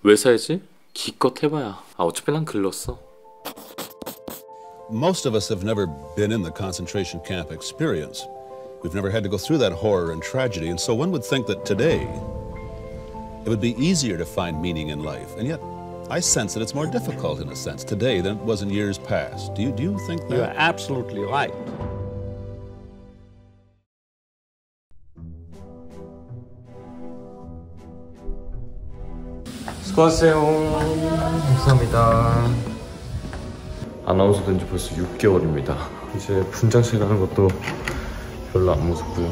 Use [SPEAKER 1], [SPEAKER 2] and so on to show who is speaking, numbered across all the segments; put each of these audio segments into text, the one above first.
[SPEAKER 1] 왜 사야지? 기껏 해봐야. 어차피 난 글렀어.
[SPEAKER 2] Most of us have never been in the concentration camp experience. We've never had to go through that horror and tragedy, and so one would think that today it would be easier to find meaning in life. And yet, I sense that it's more difficult in a sense today than it was in years past. Do you think that?
[SPEAKER 3] You're absolutely right.
[SPEAKER 1] 수고하세요. 감사합니다. 아나운서 된 지 벌써 6개월입니다. 이제 분장실 가는 것도 별로 안 무섭고요.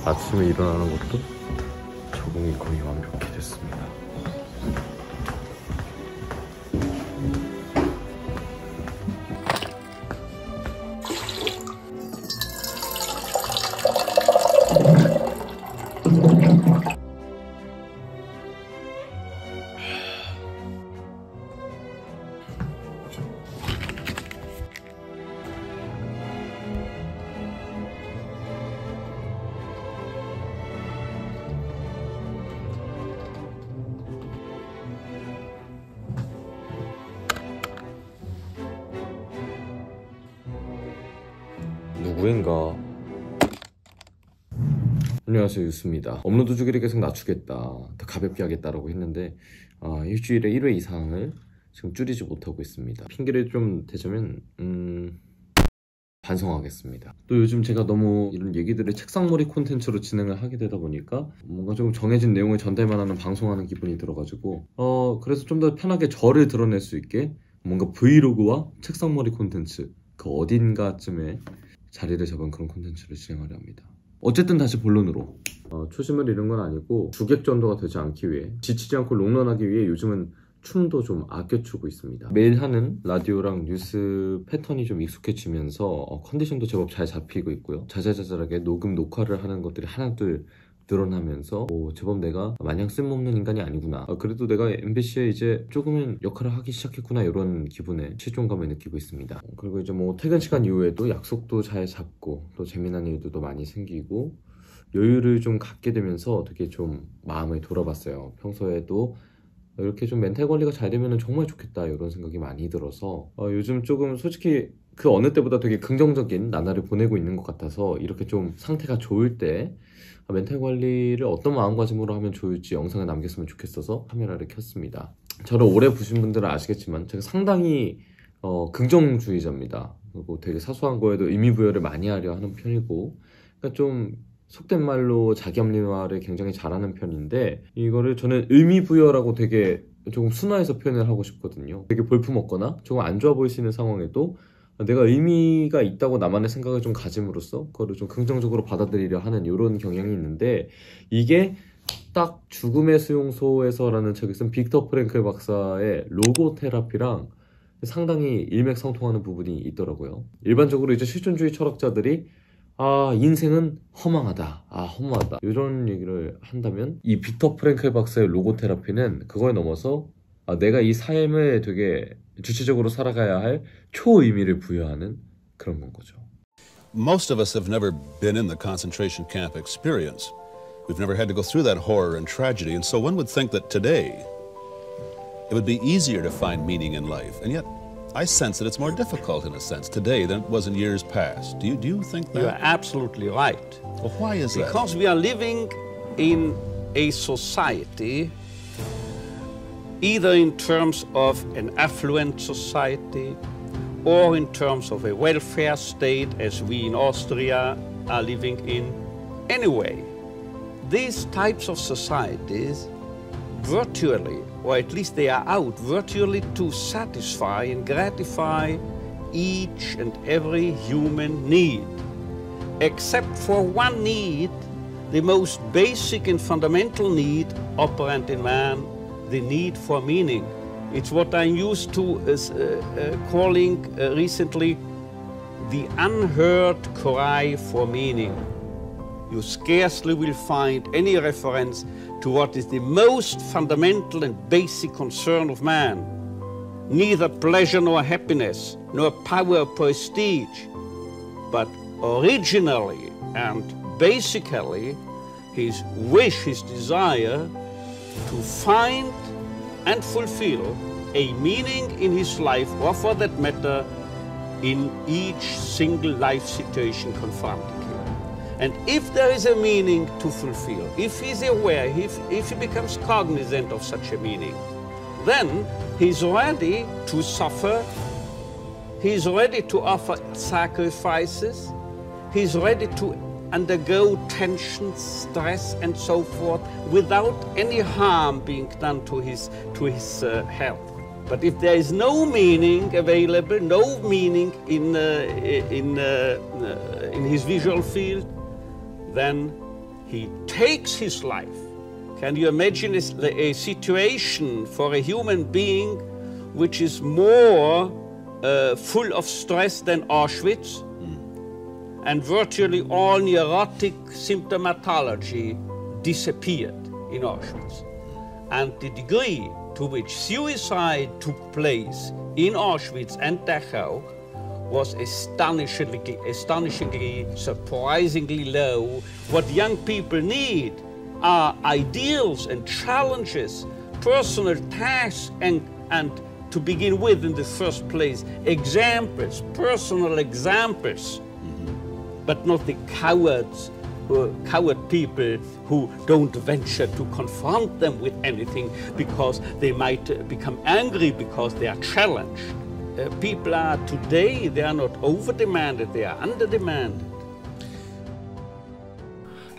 [SPEAKER 1] 아침에 일어나는 것도 적응이 거의 완벽히 됐습니다. 누구인가? 안녕하세요, 유수입니다. 업로드 주기를 계속 낮추겠다, 더 가볍게 하겠다라고 했는데 일주일에 1회 이상을 지금 줄이지 못하고 있습니다. 핑계를 좀 대자면 반성하겠습니다. 또 요즘 제가 너무 이런 얘기들을 책상머리 콘텐츠로 진행을 하게 되다 보니까 뭔가 좀 정해진 내용을 전달만 하는 방송하는 기분이 들어가지고 그래서 좀 더 편하게 저를 드러낼 수 있게 뭔가 브이로그와 책상머리 콘텐츠 그 어딘가쯤에 자리를 잡은 그런 콘텐츠를 진행하려 합니다. 어쨌든 다시 본론으로 초심을 잃은 건 아니고 주객전도가 되지 않기 위해, 지치지 않고 롱런하기 위해 요즘은 춤도 좀 아껴추고 있습니다. 매일 하는 라디오랑 뉴스 패턴이 좀 익숙해지면서 컨디션도 제법 잘 잡히고 있고요. 자잘자잘하게 녹화를 하는 것들이 하나둘 늘어나면서 제법 내가 마냥 쓸모없는 인간이 아니구나, 그래도 내가 MBC에 이제 조금은 역할을 하기 시작했구나, 이런 기분에 실존감을 느끼고 있습니다. 그리고 이제 퇴근 시간 이후에도 약속도 잘 잡고 또 재미난 일도 많이 생기고 여유를 좀 갖게 되면서 되게 좀 마음을 돌아봤어요. 평소에도 이렇게 좀 멘탈 관리가 잘 되면 정말 좋겠다, 이런 생각이 많이 들어서 요즘 조금 솔직히 그 어느 때보다 되게 긍정적인 나날을 보내고 있는 것 같아서 이렇게 좀 상태가 좋을 때 멘탈 관리를 어떤 마음가짐으로 하면 좋을지 영상을 남겼으면 좋겠어서 카메라를 켰습니다. 저를 오래 보신 분들은 아시겠지만 제가 상당히 긍정주의자입니다. 그리고 되게 사소한 거에도 의미부여를 많이 하려 하는 편이고, 그러니까 좀 속된 말로 자기합리화를 굉장히 잘하는 편인데, 이거를 저는 의미부여라고 되게 조금 순화해서 표현을 하고 싶거든요. 되게 볼품없거나 조금 안 좋아 보일 수 있는 상황에도 내가 의미가 있다고 나만의 생각을 좀 가짐으로써 그거를 좀 긍정적으로 받아들이려 하는 이런 경향이 있는데, 이게 딱 죽음의 수용소에서라는 책을 쓴 빅터 프랭클 박사의 로고 테라피랑 상당히 일맥상통하는 부분이 있더라고요. 일반적으로 이제 실존주의 철학자들이 인생은 허망하다, 허무하다, 이런 얘기를 한다면 이 빅터 프랭클 박사의 로고 테라피는 그걸 넘어서 내가 이 삶을 되게 주체적으로 살아가야 할 초의미를 부여하는 그런 건 거죠.
[SPEAKER 2] Most of us have never been in the concentration camp experience. We've never had to go through that horror and tragedy, and so one would think that today it would be easier to find meaning in life. And yet, I sense that it's more difficult in a sense today than it was in years past. Do you think that?
[SPEAKER 3] You're absolutely right.
[SPEAKER 2] Well, why is that?
[SPEAKER 3] Because we are living in a society, either in terms of an affluent society or in terms of a welfare state as we in Austria are living in. Anyway, these types of societies virtually, or at least they are out virtually to satisfy and gratify each and every human need, except for one need, the most basic and fundamental need operant in man, the need for meaning. It's what I'm used to calling recently the unheard cry for meaning. You scarcely will find any reference to what is the most fundamental and basic concern of man. Neither pleasure nor happiness, nor power or prestige, but originally and basically his wish, his desire to find and fulfill a meaning in his life, or for that matter, in each single life situation confronting him. And if there is a meaning to fulfill, if he's aware, if he becomes cognizant of such a meaning, then he's ready to suffer, he's ready to offer sacrifices, he's ready to undergo tension, stress, and so forth without any harm being done to his health. But if there is no meaning available, no meaning in his visual field, then he takes his life. Can you imagine a situation for a human being which is more full of stress than Auschwitz? And virtually all neurotic symptomatology disappeared in Auschwitz. And the degree to which suicide took place in Auschwitz and Dachau was astonishingly, surprisingly low. What young people need are ideals and challenges, personal tasks, and to begin with, in the first place, examples, personal examples, but not the coward people who don't venture to confront them with anything because they might become angry because they are challenged. People are today, they are not over-demanded, they are under-demanded.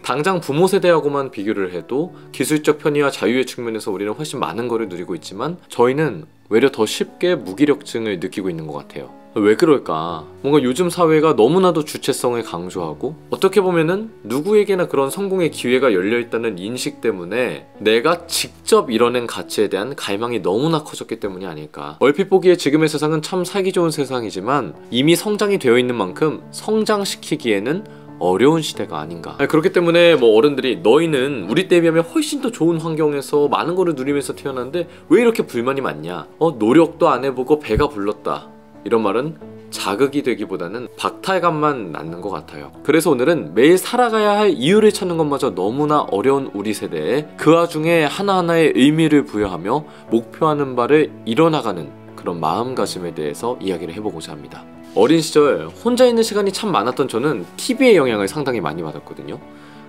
[SPEAKER 1] 당장 부모 세대하고만 비교를 해도 기술적 편의와 자유의 측면에서 우리는 훨씬 많은 거를 누리고 있지만 저희는 외려 더 쉽게 무기력증을 느끼고 있는 것 같아요. 왜 그럴까? 뭔가 요즘 사회가 너무나도 주체성을 강조하고 어떻게 보면은 누구에게나 그런 성공의 기회가 열려있다는 인식 때문에 내가 직접 이뤄낸 가치에 대한 갈망이 너무나 커졌기 때문이 아닐까. 얼핏 보기에 지금의 세상은 참 살기 좋은 세상이지만 이미 성장이 되어 있는 만큼 성장시키기에는 어려운 시대가 아닌가. 그렇기 때문에 뭐 어른들이 너희는 우리 때에 비하면 훨씬 더 좋은 환경에서 많은 거를 누리면서 태어났는데 왜 이렇게 불만이 많냐? 노력도 안 해보고 배가 불렀다. 이런 말은 자극이 되기보다는 박탈감만 낳는 것 같아요. 그래서 오늘은 매일 살아가야 할 이유를 찾는 것마저 너무나 어려운 우리 세대에 그 와중에 하나하나의 의미를 부여하며 목표하는 바를 이뤄나가는 그런 마음가짐에 대해서 이야기를 해보고자 합니다. 어린 시절 혼자 있는 시간이 참 많았던 저는 TV의 영향을 상당히 많이 받았거든요.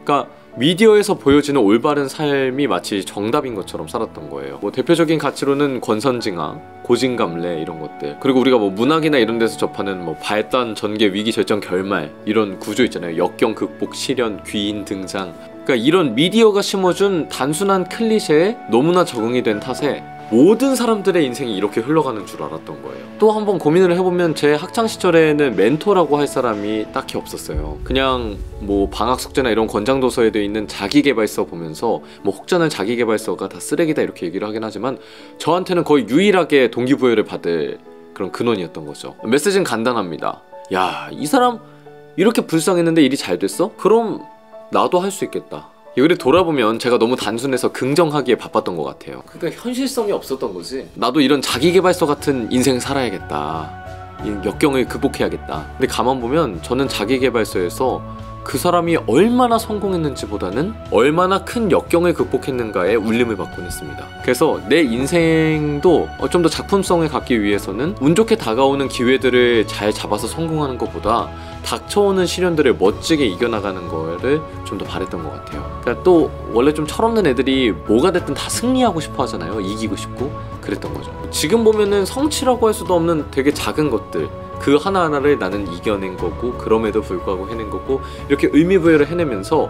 [SPEAKER 1] 그러니까 미디어에서 보여지는 올바른 삶이 마치 정답인 것처럼 살았던 거예요. 뭐 대표적인 가치로는 권선징악, 고진감래 이런 것들, 그리고 우리가 뭐 문학이나 이런 데서 접하는 뭐 발단, 전개, 위기, 절정, 결말 이런 구조 있잖아요. 역경, 극복, 실현, 귀인 등장. 그러니까 이런 미디어가 심어준 단순한 클리셰에 너무나 적응이 된 탓에 모든 사람들의 인생이 이렇게 흘러가는 줄 알았던 거예요. 또 한번 고민을 해보면 제 학창시절에는 멘토라고 할 사람이 딱히 없었어요. 그냥 뭐 방학 숙제나 이런 권장도서에 되어 있는 자기계발서 보면서 뭐 혹자는 자기계발서가 다 쓰레기다 이렇게 얘기를 하긴 하지만 저한테는 거의 유일하게 동기부여를 받을 그런 근원이었던 거죠. 메시지는 간단합니다. 야, 이 사람 이렇게 불쌍했는데 일이 잘 됐어? 그럼 나도 할 수 있겠다. 이걸 돌아보면 제가 너무 단순해서 긍정하기에 바빴던 것 같아요. 그러니까 현실성이 없었던 거지. 나도 이런 자기계발서 같은 인생 살아야겠다. 이 역경을 극복해야겠다. 근데 가만 보면 저는 자기계발서에서 그 사람이 얼마나 성공했는지 보다는 얼마나 큰 역경을 극복했는가에 울림을 받곤 했습니다. 그래서 내 인생도 좀 더 작품성을 갖기 위해서는 운 좋게 다가오는 기회들을 잘 잡아서 성공하는 것보다 닥쳐오는 시련들을 멋지게 이겨나가는 거를 좀 더 바랬던 것 같아요. 그러니까 또 원래 좀 철없는 애들이 뭐가 됐든 다 승리하고 싶어 하잖아요. 이기고 싶고 그랬던 거죠. 지금 보면은 성취라고 할 수도 없는 되게 작은 것들, 그 하나하나를 나는 이겨낸 거고 그럼에도 불구하고 해낸 거고 이렇게 의미부여를 해내면서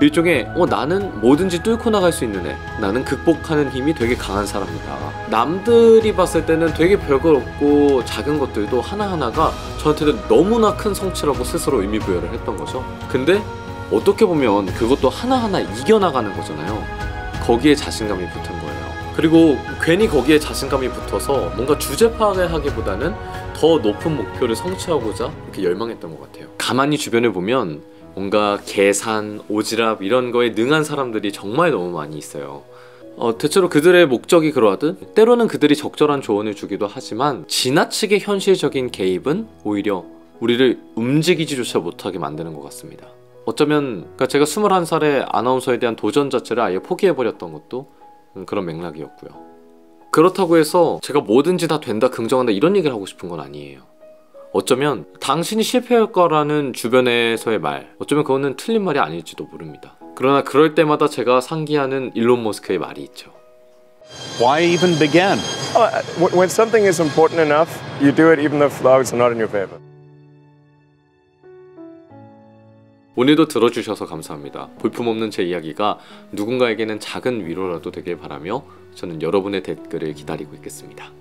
[SPEAKER 1] 일종의 나는 뭐든지 뚫고 나갈 수 있는 애, 나는 극복하는 힘이 되게 강한 사람이다. 남들이 봤을 때는 되게 별거 없고 작은 것들도 하나하나가 저한테는 너무나 큰 성취라고 스스로 의미부여를 했던 거죠. 근데 어떻게 보면 그것도 하나하나 이겨나가는 거잖아요. 거기에 자신감이 붙은 거예요. 그리고 괜히 거기에 자신감이 붙어서 뭔가 주제 파악을 하기보다는 더 높은 목표를 성취하고자 이렇게 열망했던 것 같아요. 가만히 주변을 보면 뭔가 계산, 오지랖 이런 거에 능한 사람들이 정말 너무 많이 있어요. 대체로 그들의 목적이 그러하듯 때로는 그들이 적절한 조언을 주기도 하지만 지나치게 현실적인 개입은 오히려 우리를 움직이지조차 못하게 만드는 것 같습니다. 어쩌면 그러니까 제가 21살에 아나운서에 대한 도전 자체를 아예 포기해버렸던 것도 그런 맥락이었고요.
[SPEAKER 4] 그렇다고 해서 제가 뭐든지 다 된다, 긍정한다 이런 얘기를 하고 싶은 건 아니에요. 어쩌면 당신이 실패할 거라는 주변에서의 말, 어쩌면 그거는 틀린 말이 아닐지도 모릅니다. 그러나 그럴 때마다 제가 상기하는 일론 머스크의 말이 있죠.
[SPEAKER 3] Why even begin?
[SPEAKER 5] When something is important enough, you do it even if the odds are not in your favor.
[SPEAKER 4] 오늘도 들어주셔서 감사합니다. 볼품없는 제 이야기가 누군가에게는 작은 위로라도 되길 바라며 저는 여러분의 댓글을 기다리고 있겠습니다.